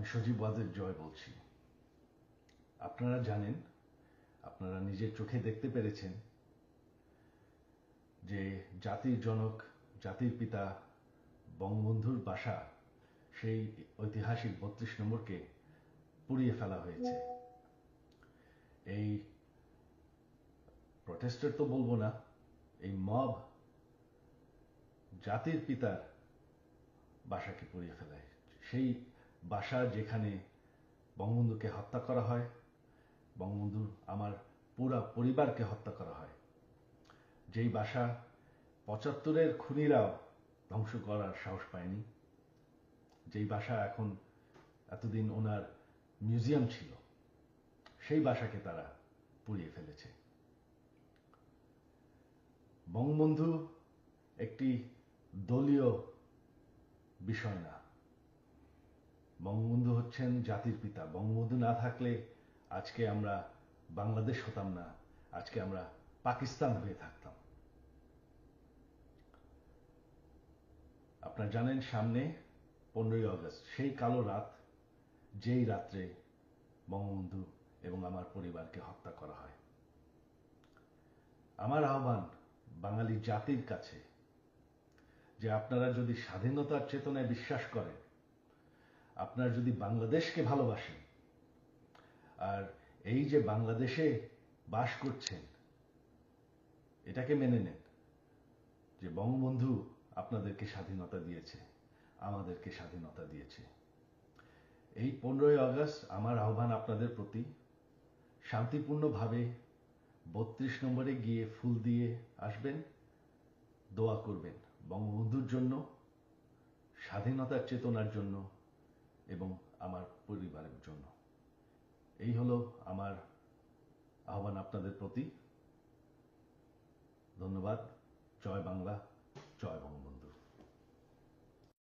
আমি সজীব ওয়াজেদ জয় বলছি। আপনারা জানেন, আপনারা নিজের চোখে দেখতে পেরেছেন যে জাতির জনক, জাতির পিতা বঙ্গবন্ধুর বাসা, সেই ঐতিহাসিক ৩২ নম্বরকে পুড়িয়ে ফেলা হয়েছে। এই প্রটেস্টার তো বলবো না, এই মব জাতির পিতার বাসাকে পুড়িয়ে ফেলায়। সেই বাসা যেখানে বঙ্গবন্ধুকে হত্যা করা হয়, বঙ্গবন্ধুর আমার পুরা পরিবারকে হত্যা করা হয়, যেই বাসা ৭৫-এর খুনিরাও ধ্বংস করার সাহস পায়নি, যেই বাসা এখন এতদিন ওনার মিউজিয়াম ছিল, সেই বাসাকে তারা পুড়িয়ে ফেলেছে। বঙ্গবন্ধু একটি দলীয় বিষয় না, বঙ্গবন্ধু হচ্ছেন জাতির পিতা। বঙ্গবন্ধু না থাকলে আজকে আমরা বাংলাদেশ হতাম না, আজকে আমরা পাকিস্তান হয়ে থাকতাম। আপনারা জানেন, সামনে 15ই আগস্ট, সেই কালো রাত, যেই রাত্রে বঙ্গবন্ধু এবং আমার পরিবারকে হত্যা করা হয়। আমার আহ্বান বাঙালি জাতির কাছে যে আপনারা যদি স্বাধীনতার চেতনায় বিশ্বাস করেন, আপনারা যদি বাংলাদেশকে ভালোবাসেন, আর এই যে বাংলাদেশে বাস করছেন, এটাকে মেনে নেন যে বঙ্গবন্ধু আপনাদেরকে স্বাধীনতা দিয়েছে, আমাদেরকে স্বাধীনতা দিয়েছে। এই 15ই আগস্ট আমার আহ্বান আপনাদের প্রতি, শান্তিপূর্ণভাবে ৩২ নম্বরে গিয়ে ফুল দিয়ে আসবেন, দোয়া করবেন বঙ্গবন্ধুর জন্য, স্বাধীনতার চেতনার জন্য এবং আমার পরিবারের জন্য। এই হলো আমার আহ্বান আপনাদের প্রতি। ধন্যবাদ। জয় বাংলা।